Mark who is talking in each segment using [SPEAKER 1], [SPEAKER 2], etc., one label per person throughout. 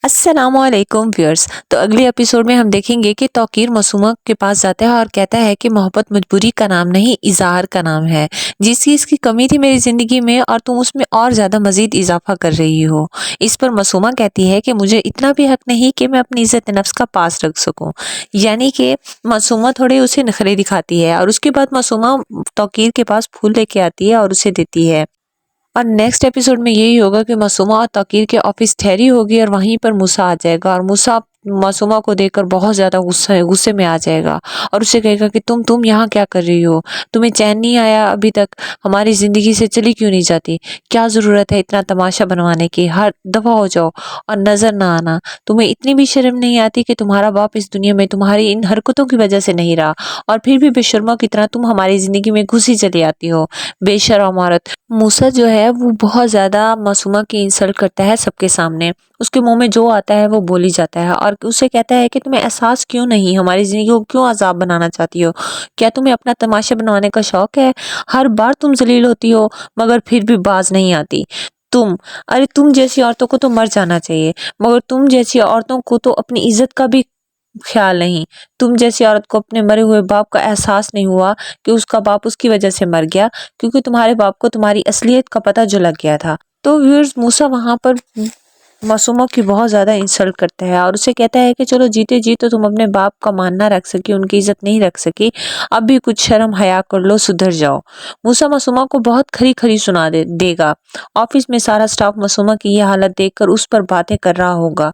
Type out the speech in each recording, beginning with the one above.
[SPEAKER 1] السلام علیکم ویورز۔ تو اگلے ایپیسوڈ میں ہم دیکھیں گے کہ توقیر معصومہ کے پاس جاتا ہے اور کہتا ہے کہ محبت مجبوری کا نام نہیں، اظہار کا نام ہے۔ جس چیز کی کمی تھی میری زندگی میں اور تم اس میں اور زیادہ مزید اضافہ کر رہی ہو۔ اس پر معصومہ کہتی ہے کہ مجھے اتنا بھی حق نہیں کہ میں اپنی عزت نفس کا پاس رکھ سکوں۔ یعنی کہ معصومہ تھوڑے اسے نخرے دکھاتی ہے اور اس کے بعد معصومہ توقیر کے پاس پھول لے کے آتی ہے اور اسے دیتی ہے۔ اور نیکسٹ ایپیسوڈ میں یہی ہوگا کہ معصومہ اور توقیر کے آفس ٹھہری ہوگی اور وہیں پر موسیٰ آ جائے گا اور موسیٰ معصومہ کو دیکھ کر بہت زیادہ غصے میں آ جائے گا اور اسے کہے گا کہ تم یہاں کیا کر رہی ہو؟ تمہیں چین نہیں آیا ابھی تک؟ ہماری زندگی سے چلی کیوں نہیں جاتی؟ کیا ضرورت ہے اتنا تماشا بنوانے کی؟ ہر دفعہ ہو جاؤ اور نظر نہ آنا۔ تمہیں اتنی بھی شرم نہیں آتی کہ تمہارا باپ اس دنیا میں تمہاری ان حرکتوں کی وجہ سے نہیں رہا اور پھر بھی بے شرموں کی طرح تم ہماری زندگی میں گھسی چلی آتی ہو، بے شرم عورت۔ موسیٰ جو ہے وہ بہت زیادہ معصومہ کی انسلٹ کرتا ہے سب کے سامنے۔ اس کے منہ میں جو آتا ہے وہ بولی جاتا ہے اور اسے کہتا ہے کہ تمہیں احساس کیوں نہیں، ہماری زندگی کو کیوں عذاب بنانا چاہتی ہو؟ کیا تمہیں اپنا تماشا بنوانے کا شوق ہے؟ ہر بار تم ذلیل ہوتی ہو مگر پھر بھی باز نہیں آتی۔ تم جیسی عورتوں کو تو مر جانا چاہیے، مگر تم جیسی عورتوں کو تو اپنی عزت کا بھی خیال نہیں۔ تم جیسی عورت کو اپنے مرے ہوئے باپ کا احساس نہیں ہوا کہ اس کا باپ اس کی وجہ سے مر گیا، کیونکہ تمہارے باپ کو تمہاری اصلیت کا پتہ جو لگ گیا تھا۔ تو ویورز، موسیٰ وہاں پر معصومہ کی بہت زیادہ انسلٹ کرتا ہے اور اسے کہتا ہے کہ چلو جیتے جی تو تم اپنے باپ کا مان نہ رکھ سکی، ان کی عزت نہیں رکھ سکی، اب بھی کچھ شرم حیا کر لو، سدھر جاؤ۔ موسیٰ معصومہ کو بہت کھری کھری سنا دے گا۔ آفس میں سارا سٹاف معصومہ کی یہ حالت دیکھ کر اس پر باتیں کر رہا ہوگا۔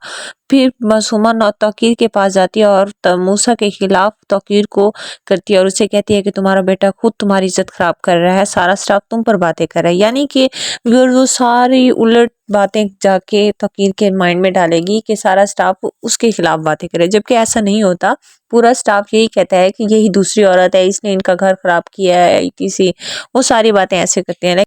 [SPEAKER 1] پھر معصومہ توقیر کے پاس جاتی ہے اور موسیٰ کے خلاف توقیر کو کرتی ہے اور اسے کہتی ہے کہ تمہارا بیٹا خود تمہاری عزت خراب کر رہا ہے، سارا سٹاف تم پر باتیں کر رہا ہے۔ یعنی کہ وہ ساری الٹ باتیں جا کے توقیر کے مائنڈ میں ڈالے گی کہ سارا سٹاف اس کے خلاف باتیں کرے، جبکہ ایسا نہیں ہوتا۔ پورا سٹاف یہی کہتا ہے کہ یہی دوسری عورت ہے، اس نے ان کا گھر خراب کیا ہے، وہ ساری باتیں ایسے کرتے ہیں۔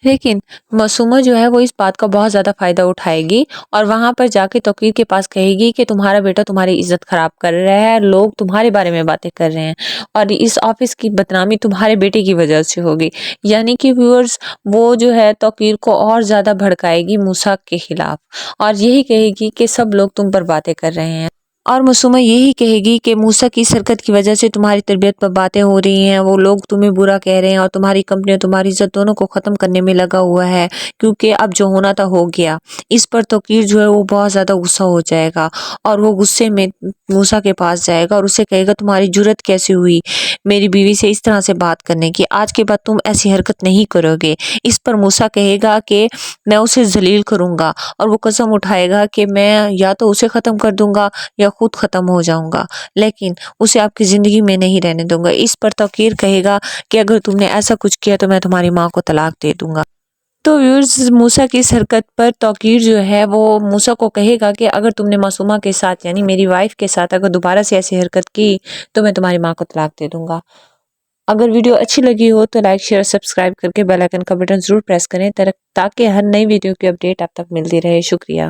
[SPEAKER 1] لیکن معصومہ جو ہے وہ اس بات کا بہت زیادہ فائدہ اٹھائے گی اور وہاں پر جا کے توقیر کے پاس کہے گی کہ تمہارا بیٹا تمہاری عزت خراب کر رہا ہے، لوگ تمہارے بارے میں باتیں کر رہے ہیں اور اس آفس کی بدنامی تمہارے بیٹے کی وجہ سے ہوگی۔ یعنی کہ ویورز، وہ جو ہے توقیر کو اور زیادہ بھڑکائے گی موسیٰ کے خلاف اور یہی کہے گی کہ سب لوگ تم پر باتیں کر رہے ہیں، اور معصومہ یہی کہے گی کہ موسیٰ کی حرکت کی وجہ سے تمہاری تربیت پر باتیں ہو رہی ہیں، وہ لوگ تمہیں برا کہہ رہے ہیں اور تمہاری کمپنی اور تمہاری عزت دونوں کو ختم کرنے میں لگا ہوا ہے، کیونکہ اب جو ہونا تھا ہو گیا۔ اس پر توقیر جو ہے وہ بہت زیادہ غصہ ہو جائے گا اور وہ غصے میں موسیٰ کے پاس جائے گا اور اسے کہے گا تمہاری جرأت کیسے ہوئی میری بیوی سے اس طرح سے بات کرنے کی؟ آج کے بعد تم ایسی حرکت نہیں کرو گے۔ اس پر موسیٰ کہے گا کہ میں اسے ذلیل کروں گا اور وہ قسم اٹھائے گا کہ میں یا تو اسے ختم کر دوں گا یا خود ختم ہو جاؤں گا، لیکن اسے آپ کی زندگی میں نہیں رہنے دوں گا۔ اس پر توقیر کہے گا کہ اگر تم نے ایسا کچھ کیا تو میں تمہاری ماں کو طلاق دے دوں گا۔ تو ویورز، موسیٰ کی اس حرکت پر توقیر جو ہے وہ موسیٰ کو کہے گا کہ اگر تم نے معصومہ کے ساتھ یعنی میری وائف کے ساتھ اگر دوبارہ سے ایسی حرکت کی تو میں تمہاری ماں کو طلاق دے دوں گا۔ اگر ویڈیو اچھی لگی ہو تو لائک، شیئر، سبسکرائب کر کے بیل آئیکن کا بٹن ضرور پریس کریں تاکہ ہر نئی ویڈیو کی اپڈیٹ آپ تک ملتی رہے۔ شکریہ۔